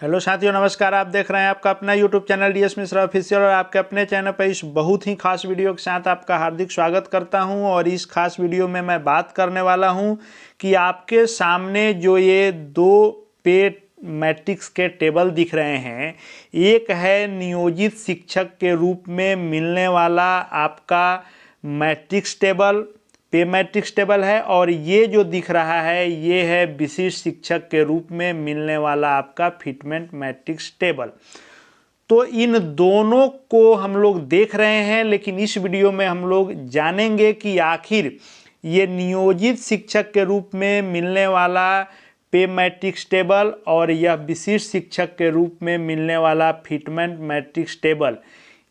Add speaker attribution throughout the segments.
Speaker 1: Hello साथियों, नमस्कार। आप देख रहे हैं आपका अपना YouTube channel DS Mishra official और आपके अपने चैनल पर इस बहुत ही खास वीडियो के साथ आपका हार्दिक स्वागत करता हूं। और इस खास वीडियो में मैं बात करने वाला हूं कि आपके सामने जो ये दो पे मैट्रिक्स के टेबल दिख रहे हैं, एक है नियोजित शिक्षक के रूप में मिलने वाला आपका मैट्रिक्स टेबल, पे मैट्रिक्स टेबल है, और ये जो दिख रहा है ये है विशिष्ट शिक्षक के रूप में मिलने वाला आपका फिटमेंट मैट्रिक्स टेबल। तो इन दोनों को हम लोग देख रहे हैं, लेकिन इस वीडियो में हम लोग जानेंगे कि आखिर ये नियोजित शिक्षक के रूप में मिलने वाला पे मैट्रिक्स टेबल और यह विशिष्ट शिक्षक के रूप में मिलने वाला फिटमेंट मैट्रिक्स टेबल,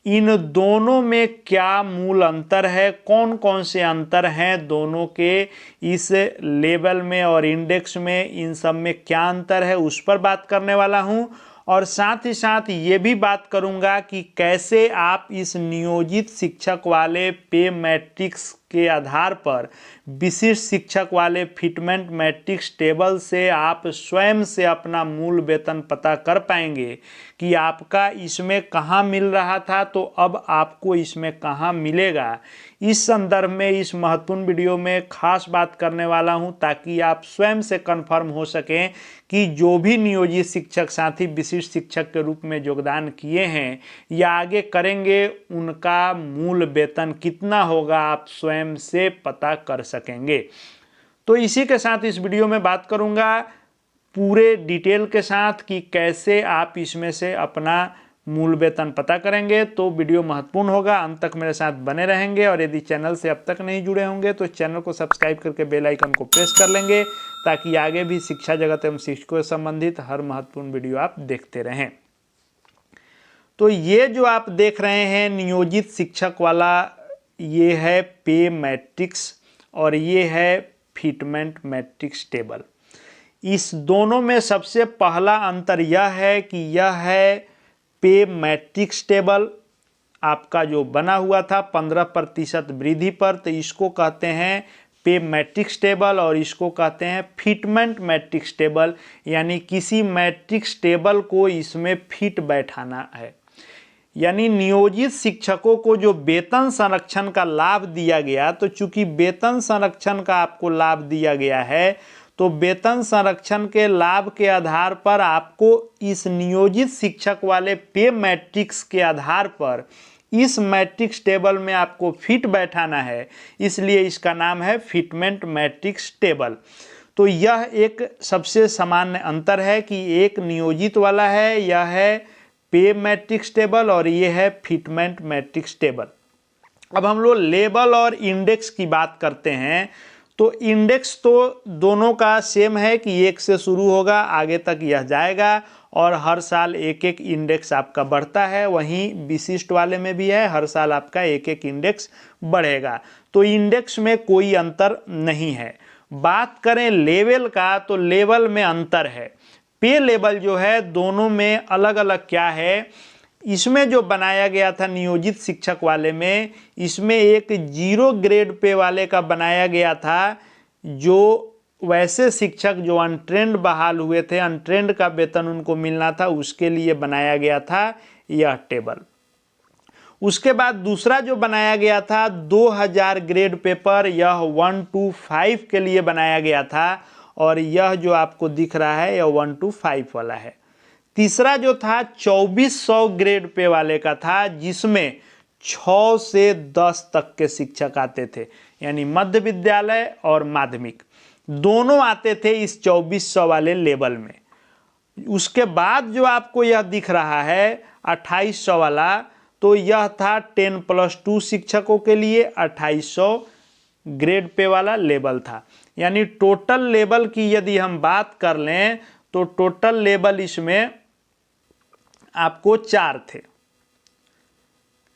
Speaker 1: इन दोनों में क्या मूल अंतर है, कौन कौन से अंतर हैं दोनों के इस लेवल में और इंडेक्स में, इन सब में क्या अंतर है उस पर बात करने वाला हूं। और साथ ही साथ ये भी बात करूंगा कि कैसे आप इस नियोजित शिक्षक वाले पे मैट्रिक्स के आधार पर विशिष्ट शिक्षक वाले फिटमेंट मैट्रिक्स टेबल से आप स्वयं से अपना मूल वेतन पता कर पाएंगे कि आपका इसमें कहाँ मिल रहा था तो अब आपको इसमें कहाँ मिलेगा। इस संदर्भ में इस महत्वपूर्ण वीडियो में खास बात करने वाला हूं, ताकि आप स्वयं से कंफर्म हो सकें कि जो भी नियोजित शिक्षक साथी विशिष्ट शिक्षक के रूप में योगदान किए हैं या आगे करेंगे, उनका मूल वेतन कितना होगा आप स्वयं से पता कर सकेंगे। तो इसी के साथ इस वीडियो में बात करूंगा पूरे डिटेल के साथ कि कैसे आप इसमें से अपना मूल वेतन पता करेंगे। तो वीडियो महत्वपूर्ण होगा, अंत तक मेरे साथ बने रहेंगे। और यदि चैनल से अब तक नहीं जुड़े होंगे तो चैनल को सब्सक्राइब करके बेल आइकन को प्रेस कर लेंगे, ताकि आगे भी शिक्षा जगत एवं शिक्षकों से संबंधित हर महत्वपूर्ण वीडियो आप देखते रहें। तो ये जो आप देख रहे हैं नियोजित शिक्षक वाला, ये है पे मैट्रिक्स और ये है फिटमेंट मैट्रिक्स टेबल। इस दोनों में सबसे पहला अंतर यह है कि यह है पे मैट्रिक्स टेबल आपका जो बना हुआ था 15% वृद्धि पर, तो इसको कहते हैं पे मैट्रिक्स टेबल और इसको कहते हैं फिटमेंट मैट्रिक्स टेबल। यानी किसी मैट्रिक्स टेबल को इसमें फिट बैठाना है। यानी नियोजित शिक्षकों को जो वेतन संरक्षण का लाभ दिया गया, तो चूंकि वेतन संरक्षण का आपको लाभ दिया गया है, तो वेतन संरक्षण के लाभ के आधार पर आपको इस नियोजित शिक्षक वाले पे मैट्रिक्स के आधार पर इस मैट्रिक्स टेबल में आपको फिट बैठाना है, इसलिए इसका नाम है फिटमेंट मैट्रिक्स टेबल। तो यह एक सबसे सामान्य अंतर है कि एक नियोजित वाला है, यह है पे मैट्रिक्स टेबल और ये है फिटमेंट मैट्रिक्स टेबल। अब हम लोग लेबल और इंडेक्स की बात करते हैं। तो इंडेक्स तो दोनों का सेम है कि 1 से शुरू होगा, आगे तक यह जाएगा और हर साल एक एक इंडेक्स आपका बढ़ता है। वहीं विशिष्ट वाले में भी है, हर साल आपका एक एक इंडेक्स बढ़ेगा। तो इंडेक्स में कोई अंतर नहीं है। बात करें लेवल का, तो लेवल में अंतर है। पे लेवल जो है दोनों में अलग अलग क्या है, इसमें जो बनाया गया था नियोजित शिक्षक वाले में, इसमें एक 0 ग्रेड पे वाले का बनाया गया था, जो वैसे शिक्षक जो अनट्रेंड बहाल हुए थे, अनट्रेंड का वेतन उनको मिलना था, उसके लिए बनाया गया था यह टेबल। उसके बाद दूसरा जो बनाया गया था 2000 ग्रेड पेपर, यह 1 to 5 के लिए बनाया गया था, और यह जो आपको दिख रहा है यह 1 to 5 वाला है। तीसरा जो था 2400 ग्रेड पे वाले का था, जिसमें 6 से 10 तक के शिक्षक आते थे, यानी मध्य विद्यालय और माध्यमिक दोनों आते थे इस 2400 वाले लेवल में। उसके बाद जो आपको यह दिख रहा है 2800 वाला, तो यह था 10+2 शिक्षकों के लिए 2800 ग्रेड पे वाला लेवल था। यानी टोटल लेवल की यदि हम बात कर लें तो टोटल लेवल इसमें आपको 4 थे।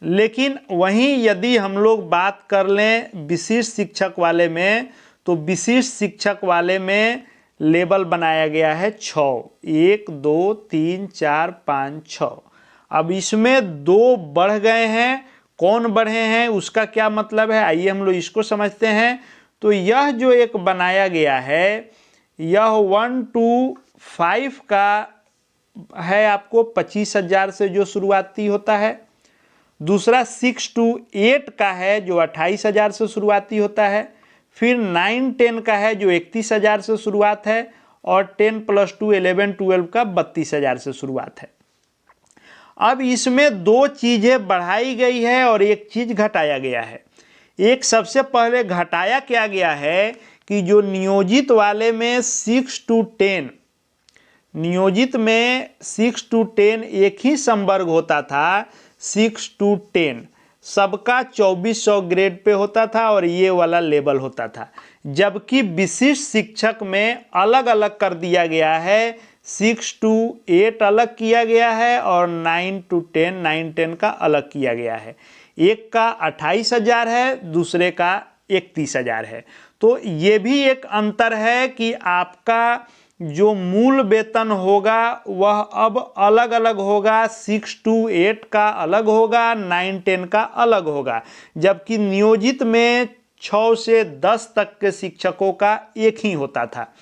Speaker 1: लेकिन वहीं यदि हम लोग बात कर लें विशिष्ट शिक्षक वाले में, तो विशिष्ट शिक्षक वाले में लेवल बनाया गया है 6, 1 2 3 4 5 6। अब इसमें 2 बढ़ गए हैं। कौन बढ़े हैं उसका क्या मतलब है, आइए हम लोग इसको समझते हैं। तो यह जो एक बनाया गया है, यह 1 to 5 का है आपको 25,000 से जो शुरुआती होता है। दूसरा 6 to 8 का है जो 28,000 से शुरुआती होता है। फिर 9-10 का है जो 31,000 से शुरुआत है। और 10+2 11-12 का 32,000 से शुरुआत है। अब इसमें दो चीज़ें बढ़ाई गई है और एक चीज़ घटाया गया है। एक सबसे पहले घटाया क्या गया है कि जो नियोजित वाले में 6 to 10, नियोजित में 6 to 10 एक ही संवर्ग होता था। 6 to 10 सबका 2400 ग्रेड पे होता था और ये वाला लेवल होता था। जबकि विशिष्ट शिक्षक में अलग अलग कर दिया गया है। 6 to 8 अलग किया गया है और 9 to 10 9-10 का अलग किया गया है। एक का 28,000 है, दूसरे का 31,000 है। तो ये भी एक अंतर है कि आपका जो मूल वेतन होगा वह अब अलग अलग होगा। 6 to 8 का अलग होगा, 9-10 का अलग होगा। जबकि नियोजित में 6 से 10 तक के शिक्षकों का एक ही होता था।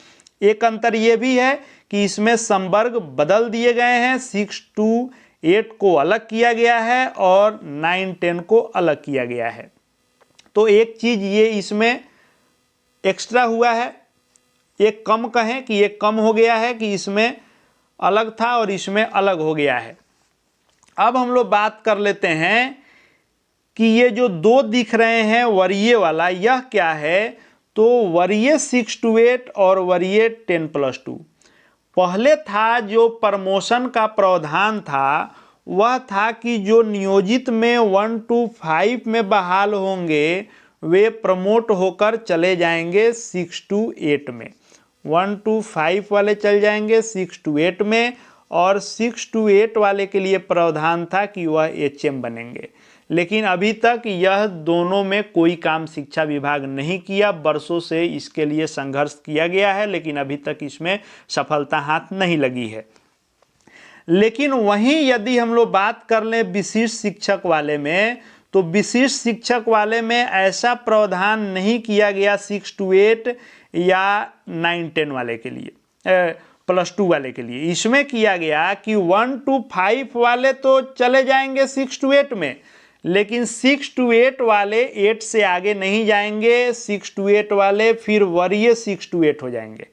Speaker 1: एक अंतर ये भी है कि इसमें संवर्ग बदल दिए गए हैं। 6 to 8 को अलग किया गया है और 9-10 को अलग किया गया है। तो एक चीज़ ये इसमें एक्स्ट्रा हुआ है। एक कम कहें कि ये कम हो गया है कि इसमें अलग था और इसमें अलग हो गया है। अब हम लोग बात कर लेते हैं कि ये जो दो दिख रहे हैं वरीय वाला, यह क्या है। तो वरीय 6 to 8 और वरीय 10+2। पहले था जो प्रमोशन का प्रावधान था वह था कि जो नियोजित में 1 to 5 में बहाल होंगे वे प्रमोट होकर चले जाएंगे 6 to 8 में। 1 to 5 वाले चल जाएंगे 6 to 8 में। और 6 to 8 वाले के लिए प्रावधान था कि वह HM बनेंगे। लेकिन अभी तक यह दोनों में कोई काम शिक्षा विभाग नहीं किया। वर्षों से इसके लिए संघर्ष किया गया है लेकिन अभी तक इसमें सफलता हाथ नहीं लगी है। लेकिन वहीं यदि हम लोग बात कर लें विशिष्ट शिक्षक वाले में, तो विशिष्ट शिक्षक वाले में ऐसा प्रावधान नहीं किया गया 6 to 8 या 9-10 वाले के लिए, +2 वाले के लिए। इसमें किया गया कि 1 to 5 वाले तो चले जाएंगे 6 to 8 में, लेकिन 6 to 8 वाले 8 से आगे नहीं जाएंगे। 6 to 8 वाले फिर वरीय 6 to 8 हो जाएंगे।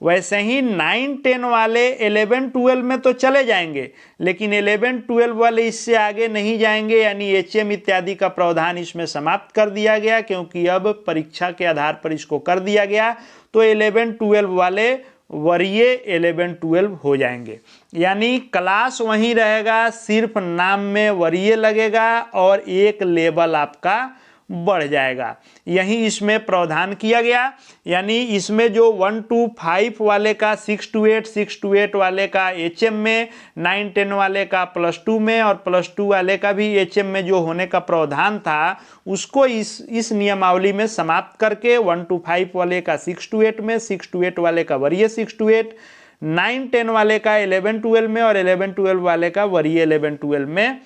Speaker 1: वैसे ही 9-10 वाले 11-12 में तो चले जाएंगे लेकिन 11-12 वाले इससे आगे नहीं जाएंगे। यानी HM इत्यादि का प्रावधान इसमें समाप्त कर दिया गया क्योंकि अब परीक्षा के आधार पर इसको कर दिया गया। तो 11-12 वाले वरीय 11-12 हो जाएंगे। यानी क्लास वहीं रहेगा, सिर्फ नाम में वरीय लगेगा और एक लेवल आपका बढ़ जाएगा। यही इसमें प्रावधान किया गया। यानी इसमें जो 1 to 5 वाले का 6 to 8, 6 to 8 वाले का HM में, 9-10 वाले का +2 में और +2 वाले का भी HM में जो होने का प्रावधान था उसको इस नियमावली में समाप्त करके 1 to 5 वाले का 6 to 8 में, 6 to 8 वाले का वरीय 6 to 8, 9-10 वाले का 11-12 में और 11-12 वाले का वरीय 11-12 में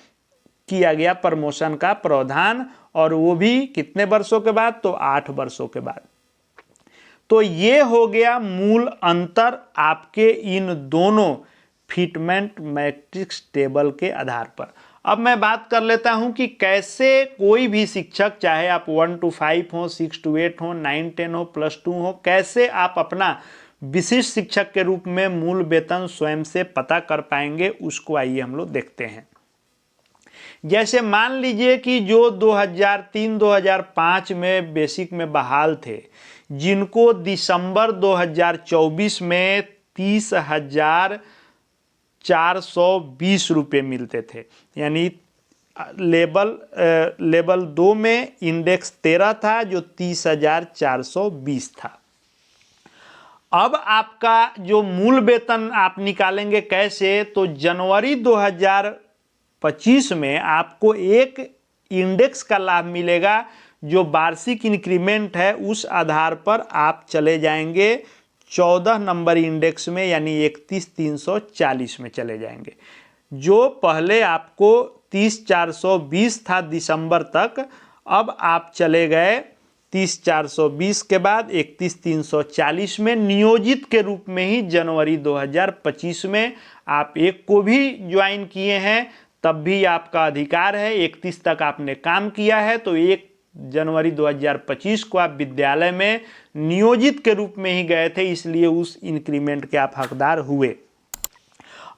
Speaker 1: किया गया प्रमोशन का प्रावधान। और वो भी कितने वर्षों के बाद, तो 8 वर्षों के बाद। तो ये हो गया मूल अंतर आपके इन दोनों फिटमेंट मैट्रिक्स टेबल के आधार पर। अब मैं बात कर लेता हूं कि कैसे कोई भी शिक्षक, चाहे आप 1 to 5 हो, 6 to 8 हो, 9-10 हो, +2 हो, कैसे आप अपना विशिष्ट शिक्षक के रूप में मूल वेतन स्वयं से पता कर पाएंगे, उसको आइए हम लोग देखते हैं। जैसे मान लीजिए कि जो 2003-2005 में बेसिक में बहाल थे, जिनको दिसंबर 2024 में 30,420 रुपये मिलते थे। यानी लेवल 2 में इंडेक्स 13 था जो 30,420 था। अब आपका जो मूल वेतन आप निकालेंगे कैसे, तो जनवरी 2025 में आपको एक इंडेक्स का लाभ मिलेगा जो वार्षिक इंक्रीमेंट है। उस आधार पर आप चले जाएंगे 14 नंबर इंडेक्स में, यानी 31,340 में चले जाएंगे। जो पहले आपको 30,420 था दिसंबर तक, अब आप चले गए 30,420 के बाद 31,340 में। नियोजित के रूप में ही जनवरी 2025 में आप एक को भी ज्वाइन किए हैं तब भी आपका अधिकार है। 31 तक आपने काम किया है तो 1 जनवरी 2025 को आप विद्यालय में नियोजित के रूप में ही गए थे, इसलिए उस इंक्रीमेंट के आप हकदार हुए।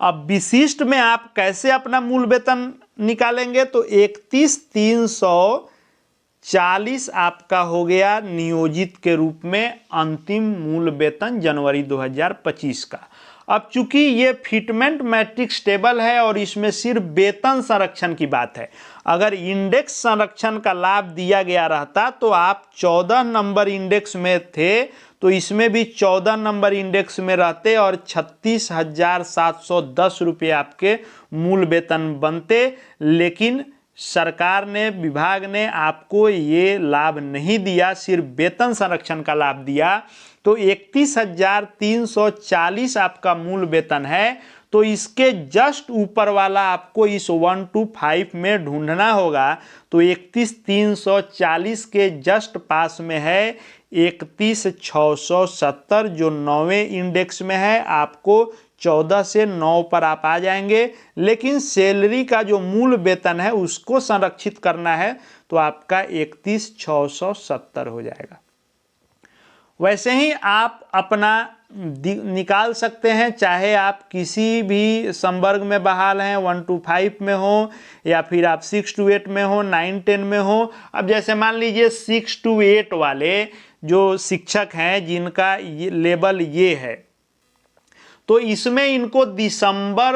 Speaker 1: अब विशिष्ट में आप कैसे अपना मूल वेतन निकालेंगे, तो 31,340 आपका हो गया नियोजित के रूप में अंतिम मूल वेतन जनवरी 2025 का। अब चूंकि ये फिटमेंट मैट्रिक्स टेबल है और इसमें सिर्फ वेतन संरक्षण की बात है, अगर इंडेक्स संरक्षण का लाभ दिया गया रहता तो आप 14 नंबर इंडेक्स में थे तो इसमें भी 14 नंबर इंडेक्स में रहते और 36,710 रुपये आपके मूल वेतन बनते। लेकिन सरकार ने, विभाग ने आपको ये लाभ नहीं दिया, सिर्फ वेतन संरक्षण का लाभ दिया। तो 31,340 आपका मूल वेतन है, तो इसके जस्ट ऊपर वाला आपको इस 1 to 5 में ढूंढना होगा। तो 31,340 के जस्ट पास में है 31,670 जो 9वें इंडेक्स में है। आपको 14 से 9 पर आप आ जाएंगे, लेकिन सैलरी का जो मूल वेतन है उसको संरक्षित करना है तो आपका 31,670 हो जाएगा। वैसे ही आप अपना निकाल सकते हैं, चाहे आप किसी भी संवर्ग में बहाल हैं, 1 to 5 में हो या फिर आप 6 to 8 में हो, 9, 10 में हो। अब जैसे मान लीजिए 6 to 8 वाले जो शिक्षक हैं जिनका ये लेवल ये है, तो इसमें इनको दिसंबर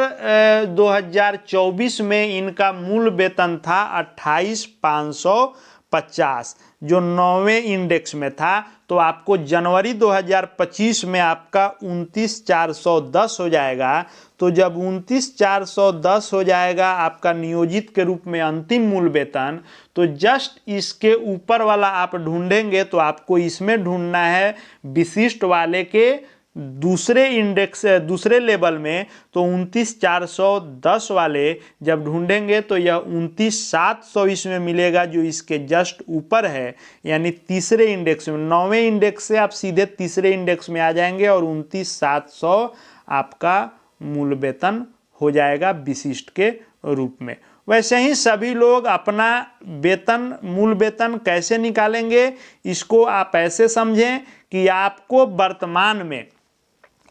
Speaker 1: 2024 में इनका मूल वेतन था 28,550 जो 9वें इंडेक्स में था। तो आपको जनवरी 2025 में आपका 29,410 हो जाएगा। तो जब 29,410 हो जाएगा आपका नियोजित के रूप में अंतिम मूल वेतन, तो जस्ट इसके ऊपर वाला आप ढूंढेंगे तो आपको इसमें ढूंढना है विशिष्ट वाले के दूसरे इंडेक्स, दूसरे लेवल में। तो 29,410 वाले जब ढूंढेंगे तो यह 29,700 इसमें मिलेगा जो इसके जस्ट ऊपर है, यानी तीसरे इंडेक्स में। 9वें इंडेक्स से आप सीधे तीसरे इंडेक्स में आ जाएंगे और 29,700 आपका मूल वेतन हो जाएगा विशिष्ट के रूप में। वैसे ही सभी लोग अपना वेतन, मूल वेतन कैसे निकालेंगे, इसको आप ऐसे समझें कि आपको वर्तमान में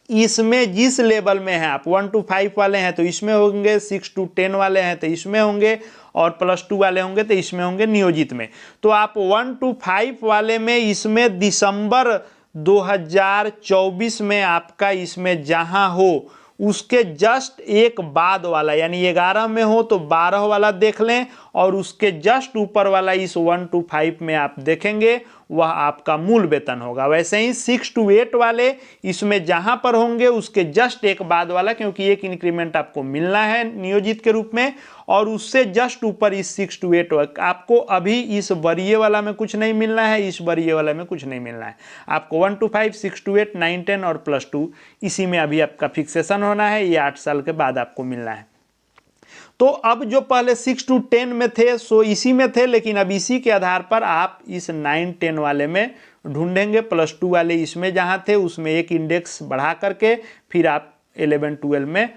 Speaker 1: इसमें जिस लेवल में है, आप 1 to 5 वाले हैं तो इसमें होंगे, 6 to 10 वाले हैं तो इसमें होंगे, और +2 वाले होंगे तो इसमें होंगे नियोजित में। तो आप 1 to 5 वाले में इसमें दिसंबर 2024 में आपका इसमें जहां हो उसके जस्ट एक बाद वाला, यानी 11 में हो तो 12 वाला देख लें, और उसके जस्ट ऊपर वाला इस 1 to 5 में आप देखेंगे वह आपका मूल वेतन होगा। वैसे ही 6 to 8 वाले इसमें जहां पर होंगे उसके जस्ट एक बाद वाला, क्योंकि एक इंक्रीमेंट आपको मिलना है नियोजित के रूप में, और उससे जस्ट ऊपर इस 6 to 8 आपको अभी इस वरीय वाला में कुछ नहीं मिलना है, इस वरीय वाला में कुछ नहीं मिलना है। आपको 1 to 5, 6 to 8, 9, 10 और +2 इसी में अभी आपका फिक्सेशन होना है। ये 8 साल के बाद आपको मिलना है। तो अब जो पहले 6 to 10 में थे सो इसी में थे, लेकिन अब इसी के आधार पर आप इस 9, 10 वाले में ढूंढेंगे। +2 वाले इसमें जहां थे उसमें एक इंडेक्स बढ़ा करके फिर आप 11, 12 में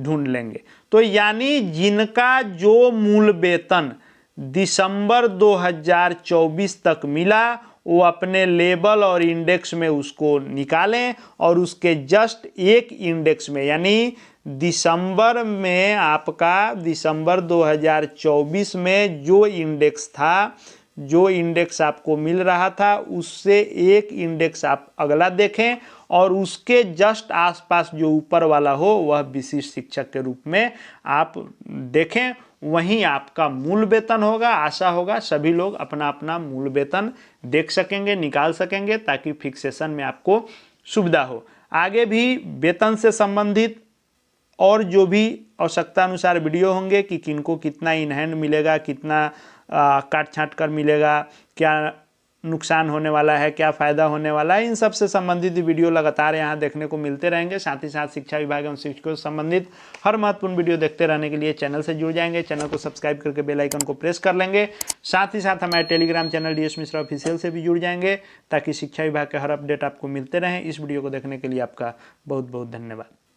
Speaker 1: ढूंढ लेंगे। तो यानी जिनका जो मूल वेतन दिसंबर 2024 तक मिला वो अपने लेवल और इंडेक्स में उसको निकालें, और उसके जस्ट एक इंडेक्स में, यानी दिसंबर में आपका दिसंबर 2024 में जो इंडेक्स था, जो इंडेक्स आपको मिल रहा था उससे एक इंडेक्स आप अगला देखें, और उसके जस्ट आसपास जो ऊपर वाला हो वह विशिष्ट शिक्षक के रूप में आप देखें, वहीं आपका मूल वेतन होगा। आशा होगा सभी लोग अपना अपना मूल वेतन देख सकेंगे, निकाल सकेंगे, ताकि फिक्सेशन में आपको सुविधा हो। आगे भी वेतन से संबंधित और जो भी आवश्यकता अनुसार वीडियो होंगे कि किनको कितना इन हैंड मिलेगा, कितना काट छाँट कर मिलेगा, क्या नुकसान होने वाला है, क्या फ़ायदा होने वाला है, इन सब से संबंधित वीडियो लगातार यहाँ देखने को मिलते रहेंगे। साथ ही साथ शिक्षा विभाग एवं शिक्षकों से संबंधित हर महत्वपूर्ण वीडियो देखते रहने के लिए चैनल से जुड़ जाएंगे। चैनल को सब्सक्राइब करके बेल आइकन को प्रेस कर लेंगे। साथ ही साथ हमारे Telegram channel DS Mishra official से भी जुड़ जाएंगे, ताकि शिक्षा विभाग के हर अपडेट आपको मिलते रहें। इस वीडियो को देखने के लिए आपका बहुत बहुत धन्यवाद।